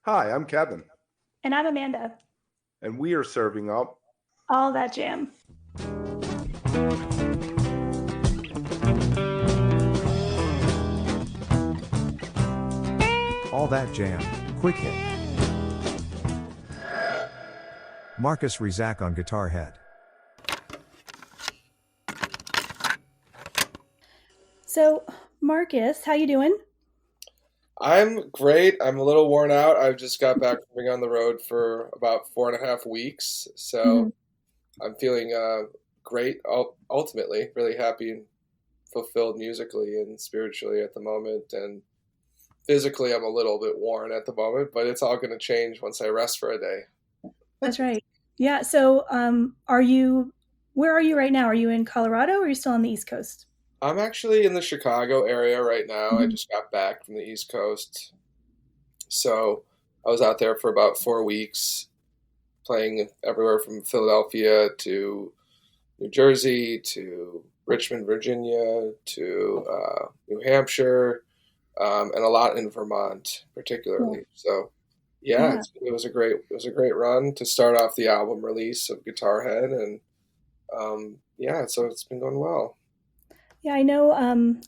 Hi, I'm Kevin, And I'm Amanda. and we are serving up All that jam. All That Jam, Quick Hit. Marcus Rezak on guitar head. So, Marcus, how you doing? I'm great. I'm a little worn out. I've just got back from being on the road for about 4.5 weeks, Mhm. so I'm feeling great. Ultimately, really happy and fulfilled musically and spiritually at the moment, and physically, I'm a little bit worn at the moment, but it's all going to change once I rest for a day. That's right. Yeah. So, where are you right now? Are you in Colorado or are you still on the East Coast? I'm actually in the Chicago area right now. I Mhm. just got back from the East Coast, so I was out there for about 4 weeks, playing everywhere from Philadelphia to New Jersey to Richmond, Virginia to New Hampshire, and a lot in Vermont, Yeah. particularly. So, yeah, Yeah. it was a great run to start off the album release of Guitar Head, and yeah, so it's been going well. Yeah, I know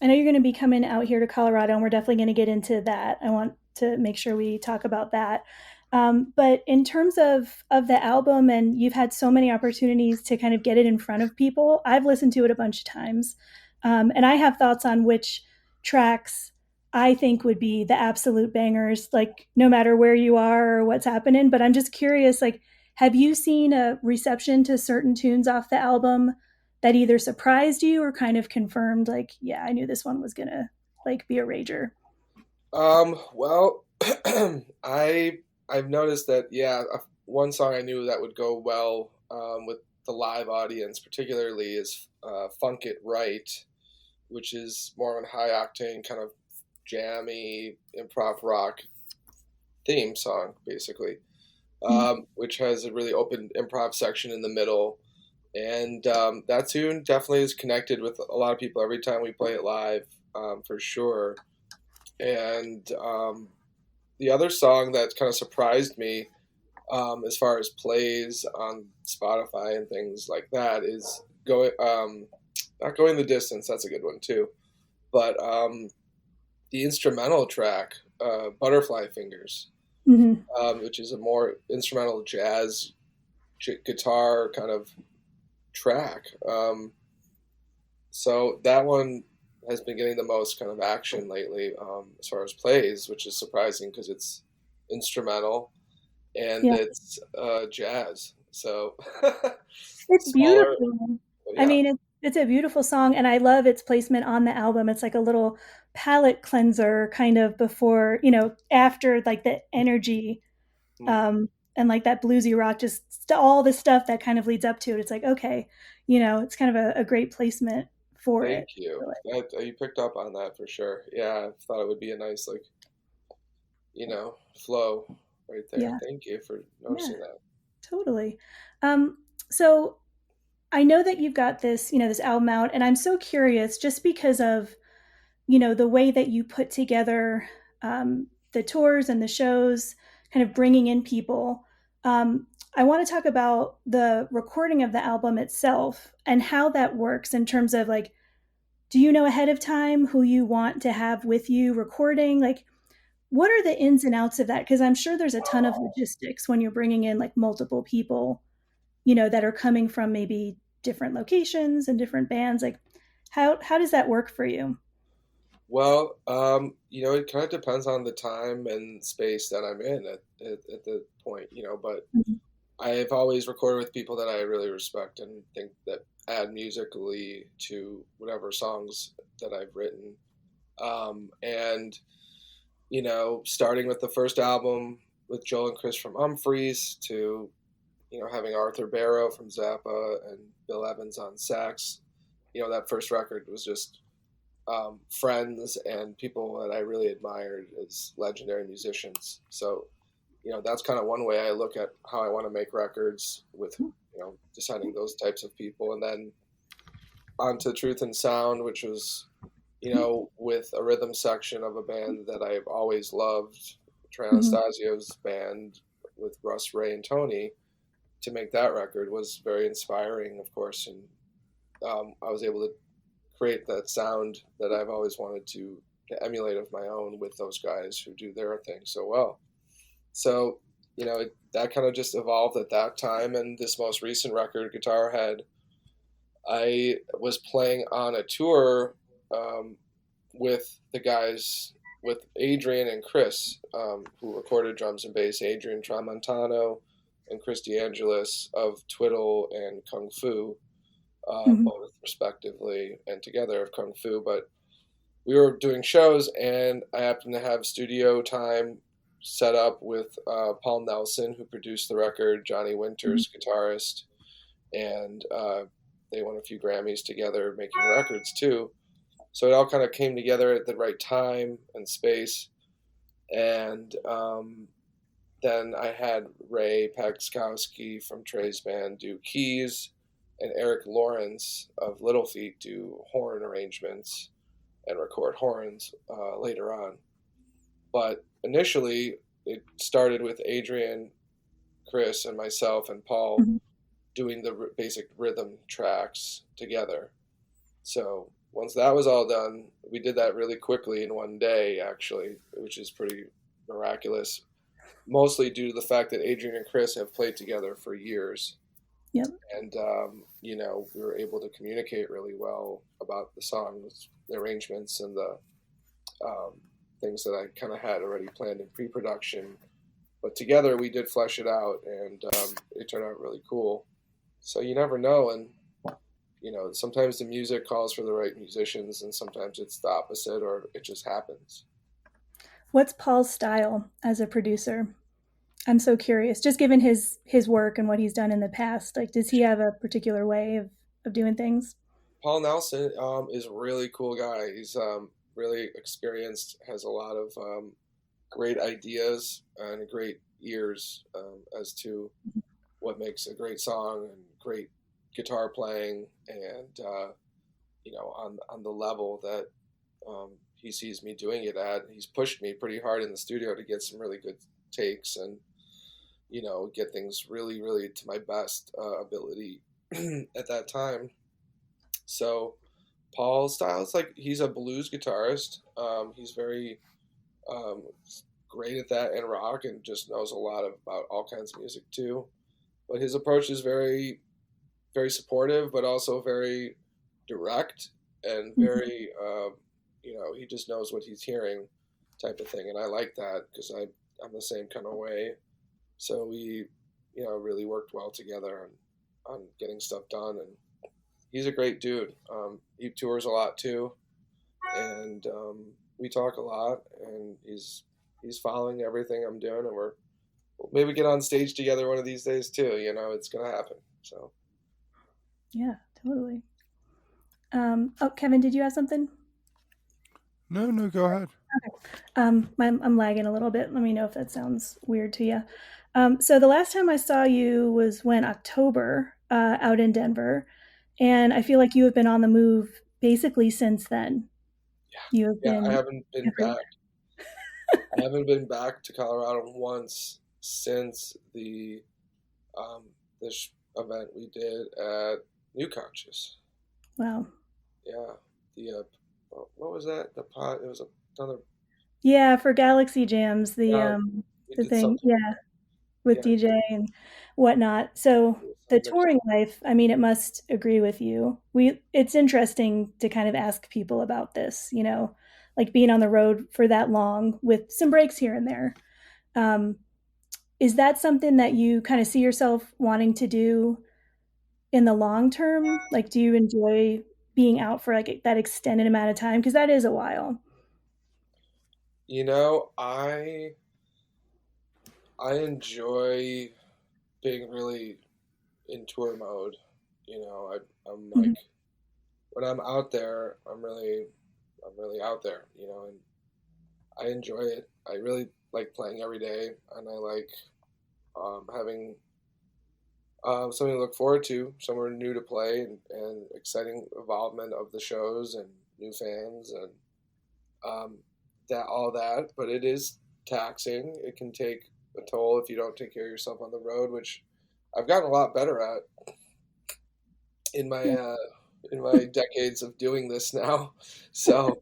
you're going to be coming out here to Colorado, and we're definitely going to get into that. I want to make sure we talk about that. But in terms of the album, and you've had so many opportunities to kind of get it in front of people. I've listened to it a bunch of times, and I have thoughts on which tracks I think would be the absolute bangers, like no matter where you are or what's happening. But I'm just curious, like, have you seen a reception to certain tunes off the album that either surprised you or kind of confirmed, like, yeah, I knew this one was gonna like be a rager? Well, I I've noticed that yeah, one song I knew that would go well with the live audience, particularly, is "Funk It Right," which is more of a high octane kind of jammy improv rock theme song, basically, Mhm. which has a really open improv section in the middle. And that tune definitely is connected with a lot of people every time we play it live, for sure. And the other song that kind of surprised me, as far as plays on Spotify and things like that, is going not going the distance. That's a good one too. But the instrumental track, Butterfly Fingers, Mhm. which is a more instrumental jazz guitar kind of track. So that one has been getting the most kind of action lately, as far as plays, which is surprising because it's instrumental and Yeah, it's jazz. So it's smaller, beautiful. but I yeah. mean, it's a beautiful song, and I love its placement on the album. It's like a little palette cleanser, kind of before, after like the energy, Mm, and like that bluesy rock, just all the stuff that kind of leads up to it. It's like, okay, it's kind of a great placement for thank it. you. So, like, That you picked up on that for sure. Yeah, I thought it would be a nice, like, flow right there. yeah, Thank you for yeah, noticing that. totally. So I know that you've got this album out, and I'm so curious just because of, the way that you put together the tours and the shows, kind of bringing in people. I want to talk about the recording of the album itself and how that works in terms of, like, do you know ahead of time who you want to have with you recording? Like, what are the ins and outs of that? Because I'm sure there's a ton of logistics when you're bringing in like multiple people, that are coming from maybe different locations and different bands. Like, how does that work for you? Well, it kind of depends on the time and space that I'm in at the point, but Mhm. I've always recorded with people that I really respect and think that add musically to whatever songs that I've written. And, starting with the first album with Joel and Chris from Umphreys to, having Arthur Barrow from Zappa and Bill Evans on sax. That first record was just friends and people that I really admired as legendary musicians. So, that's kind of one way I look at how I want to make records with, deciding those types of people. And then onto Truth and Sound, which was, with a rhythm section of a band that I've always loved, Mm-hmm. Anastasio's band with Russ, Ray, and Tony, to make that record was very inspiring, of course. And I was able to create that sound that I've always wanted to emulate of my own with those guys who do their thing so well. So, that kind of just evolved at that time. And this most recent record, Guitar Head, I was playing on a tour with the guys, with Adrian and Chris, who recorded drums and bass, Adrian Tramontano and Chris DeAngelis of Twiddle and Kung Fu, both respectively, and together of Kung Fu. But we were doing shows, and I happened to have studio time set up with Paul Nelson, who produced the record, Johnny Winters, guitarist, and they won a few Grammys together making records too. So it all kind of came together at the right time and space. And then I had Ray Pagskowski from Trey's band do keys, and Eric Lawrence of Little Feat do horn arrangements and record horns later on. But initially, it started with Adrian, Chris, and myself and Paul doing the basic rhythm tracks together. So once that was all done, we did that really quickly in one day, actually, which is pretty miraculous, mostly due to the fact that Adrian and Chris have played together for years. Yep. And, we were able to communicate really well about the songs, the arrangements, and the things that I kind of had already planned in pre-production. But together we did flesh it out, and it turned out really cool. So you never know, and sometimes the music calls for the right musicians, and sometimes it's the opposite, or it just happens. What's Paul's style as a producer? I'm so curious, just given his work and what he's done in the past. Like, does he have a particular way of doing things? Paul Nelson is a really cool guy. He's really experienced, has a lot of great ideas and great ears as to what makes a great song and great guitar playing, and on the level that he sees me doing it at. He's pushed me pretty hard in the studio to get some really good takes and get things really, really to my best ability at that time. So Paul's style is like, he's a blues guitarist. He's very great at that, and rock, and just knows a lot about all kinds of music too. But his approach is very, very supportive, but also very direct and very, he just knows what he's hearing type of thing. And I like that because I'm the same kind of way. So we, really worked well together on getting stuff done. And he's a great dude. He tours a lot too. And we talk a lot, and he's following everything I'm doing, and we'll maybe get on stage together one of these days too. It's going to happen. So. Yeah, totally. Kevin, did you have something? No, go ahead. Okay. I'm lagging a little bit. Let me know if that sounds weird to you. So the last time I saw you was October, out in Denver, and I feel like you have been on the move basically since then. Yeah, you have been. I haven't been back. I haven't been back to Colorado once since the this event we did at New Conscious. Wow. Yeah. The what was that? The pot. It was another. Yeah, for Galaxy Jams, the thing. Yeah, with DJ and whatnot. So the touring life, I mean, it must agree with you. It's interesting to kind of ask people about this, like being on the road for that long with some breaks here and there. Is that something that you kind of see yourself wanting to do in the long term? Like, do you enjoy being out for like that extended amount of time? Because that is a while. I enjoy being really in tour mode. I'm like, when I'm out there, I'm really out there, and I enjoy it. I really like playing every day, and I like having something to look forward to, somewhere new to play, and exciting involvement of the shows and new fans and all that. But it is taxing. It can take a toll if you don't take care of yourself on the road, which I've gotten a lot better at in my Yeah. uh, in my decades of doing this now. So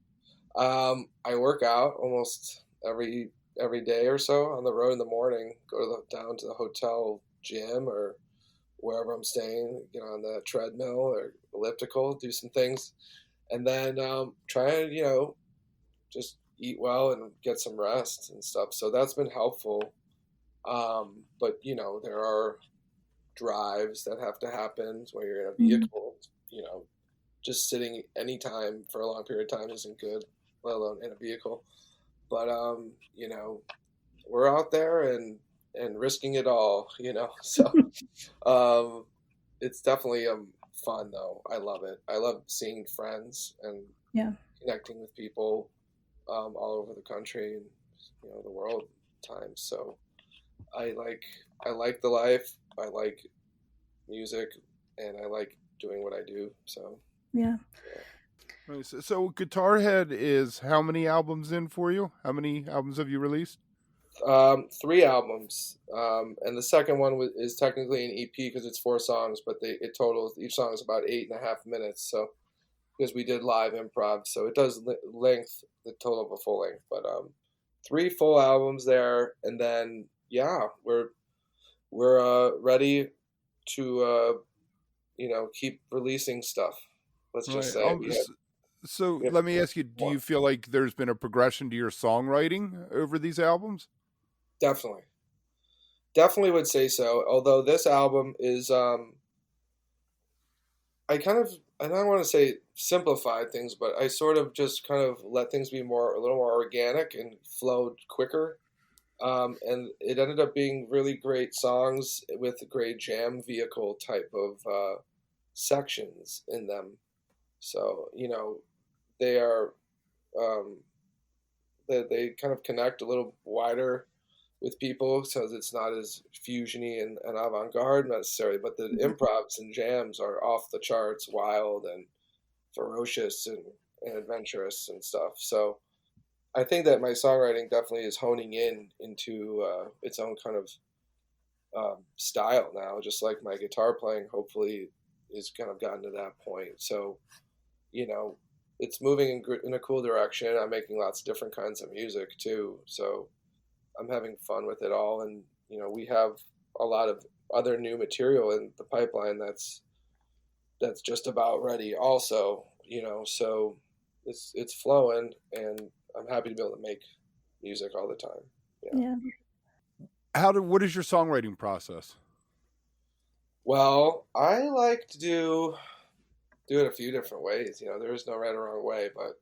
I work out almost every day or so on the road in the morning. Go down to the hotel gym or wherever I'm staying, get on the treadmill or elliptical, do some things, and then try and just eat well and get some rest and stuff. So that's been helpful. But there are drives that have to happen where you're in a Mhm. vehicle. Just sitting anytime for a long period of time isn't good, let alone in a vehicle. But we're out there and risking it all. So um, it's definitely fun though. I love it. I love seeing friends and Yeah. connecting with people all over the country and the world times. So I like the life. I like music, and I like doing what I do. So Yeah. Right, so Guitar Head is how many albums in for you? How many albums have you released? 3 albums, and the second one is technically an EP because it's 4 songs, but it totals each song is about 8.5 minutes. So because we did live improv, so it does length the total of a full length. But 3 full albums there, and then yeah, we're ready to keep releasing stuff. Let's just Right. say So we have let me ask you, do more. you feel like there's been a progression to your songwriting over these albums? Definitely would say so. Although this album is I don't want to say simplified things, but I sort of just kind of let things be a little more organic and flowed quicker. And it ended up being really great songs with a great jam vehicle type of sections in them. So they are um, they kind of connect a little wider with people, so it's not as fusiony and avant-garde necessarily, but the Mhm. improvs and jams are off the charts, wild and ferocious and adventurous and stuff. So I think that my songwriting definitely is honing into its own kind of style now, just like my guitar playing hopefully is kind of gotten to that point. So you know it's moving in a cool direction. I'm making lots of different kinds of music too, so I'm having fun with it all. And we have a lot of other new material in the pipeline that's just about ready also. So it's flowing, and I'm happy to be able to make music all the time. Yeah. Yeah. What is your songwriting process? Well, I like to do it a few different ways. There is no right or wrong way, but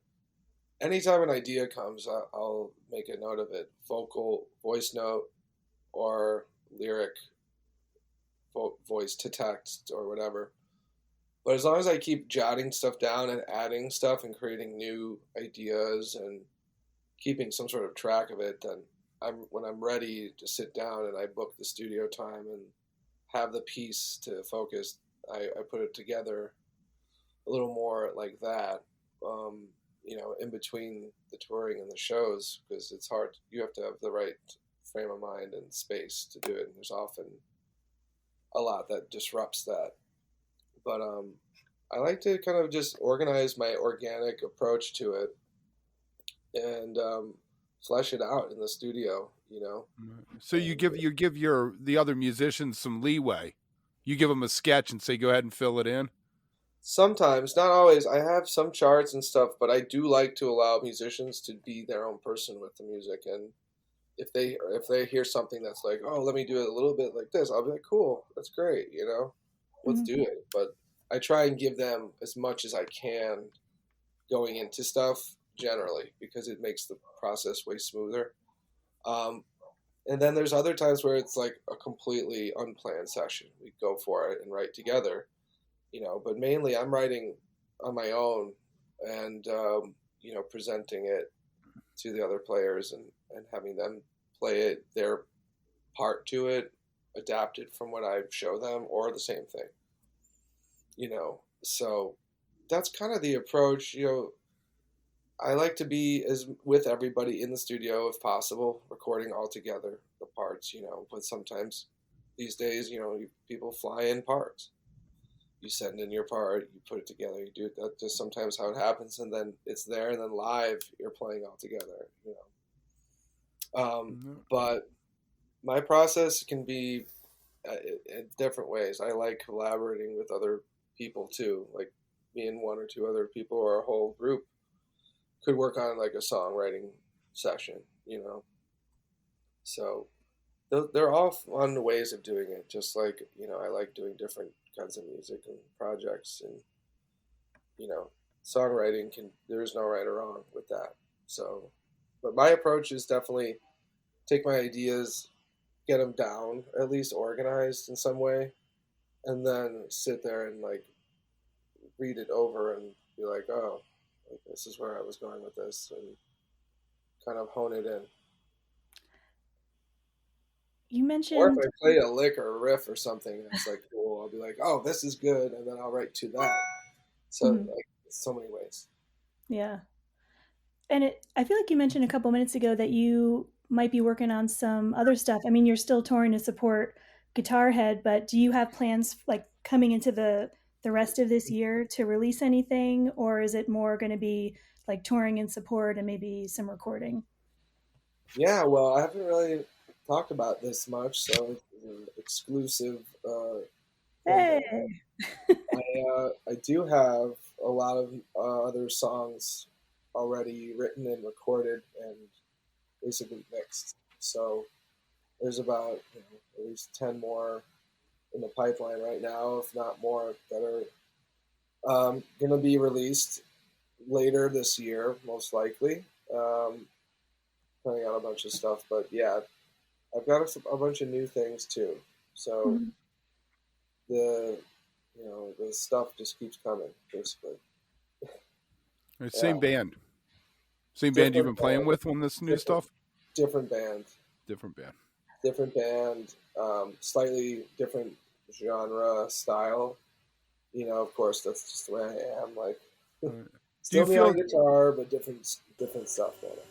anytime an idea comes, I'll make a note of it, vocal, voice note, or lyric, voice to text, or whatever. But as long as I keep jotting stuff down and adding stuff and creating new ideas and keeping some sort of track of it, then when I'm ready to sit down and I book the studio time and have the piece to focus, I put it together a little more like that. In between the touring and the shows, because it's hard. You have to have the right frame of mind and space to do it, and there's often a lot that disrupts that. But I like to kind of just organize my organic approach to it and flesh it out in the studio. So you give the other musicians some leeway. You give them a sketch and say, "Go ahead and fill it in." Sometimes, not always. I have some charts and stuff, but I do like to allow musicians to be their own person with the music. And if they hear something that's like, oh, let me do it a little bit like this, I'll be like, cool, that's great. Let's Mhm. do it. But I try and give them as much as I can going into stuff generally because it makes the process way smoother. Um, and then there's other times where it's like a completely unplanned session. We go for it and write together, but mainly I'm writing on my own and, presenting it to the other players and having them play it, their part to it, adapted from what I show them or the same thing, So that's kind of the approach. I like to be as with everybody in the studio if possible, recording all together the parts, but sometimes these days, people fly in parts. You send in your part, you put it together, you do it. That's just sometimes how it happens, and then it's there, and then live you're playing all together. But my process can be in different ways. I like collaborating with other people too, like me and one or two other people or a whole group could work on like a songwriting session. So they're all fun ways of doing it. Just like I like doing different kinds of music and projects, and songwriting there's no right or wrong with that. So, but my approach is definitely take my ideas, get them down, at least organized in some way, and then sit there and like read it over and be like, oh, like, this is where I was going with this, and kind of hone it in. You mentioned, Or if I play a lick or a riff or something that's like cool, I'll be like, oh, this is good, and then I'll write to that. So like so many ways. Yeah. And I feel like you mentioned a couple minutes ago that you might be working on some other stuff. I mean, you're still touring to support Guitar Head, but do you have plans like coming into the rest of this year to release anything, or is it more going to be like touring in support and maybe some recording? Yeah, well, I haven't really talked about this much, so it's an exclusive thing. Hey. I do have a lot of other songs already written and recorded and basically mixed. So there's about at least 10 more in the pipeline right now, if not more, that are going to be released later this year, most likely. Putting out a bunch of stuff, but yeah, I've got a bunch of new things too. So the stuff just keeps coming, basically. Same band. Same band you've been playing with on this new stuff? Different band. Different band. Different band. Slightly different genre, style. Of course, that's just the way I am. Like, still me on guitar, but different stuff on it.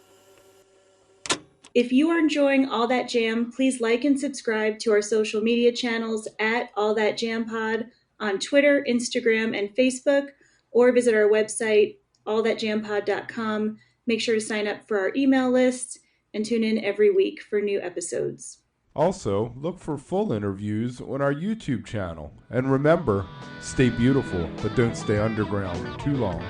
If you are enjoying All That Jam, please like and subscribe to our social media channels at All That Jam Pod on Twitter, Instagram, and Facebook, or visit our website, allthatjampod.com. Make sure to sign up for our email list and tune in every week for new episodes. Also, look for full interviews on our YouTube channel. And remember, stay beautiful, but don't stay underground too long.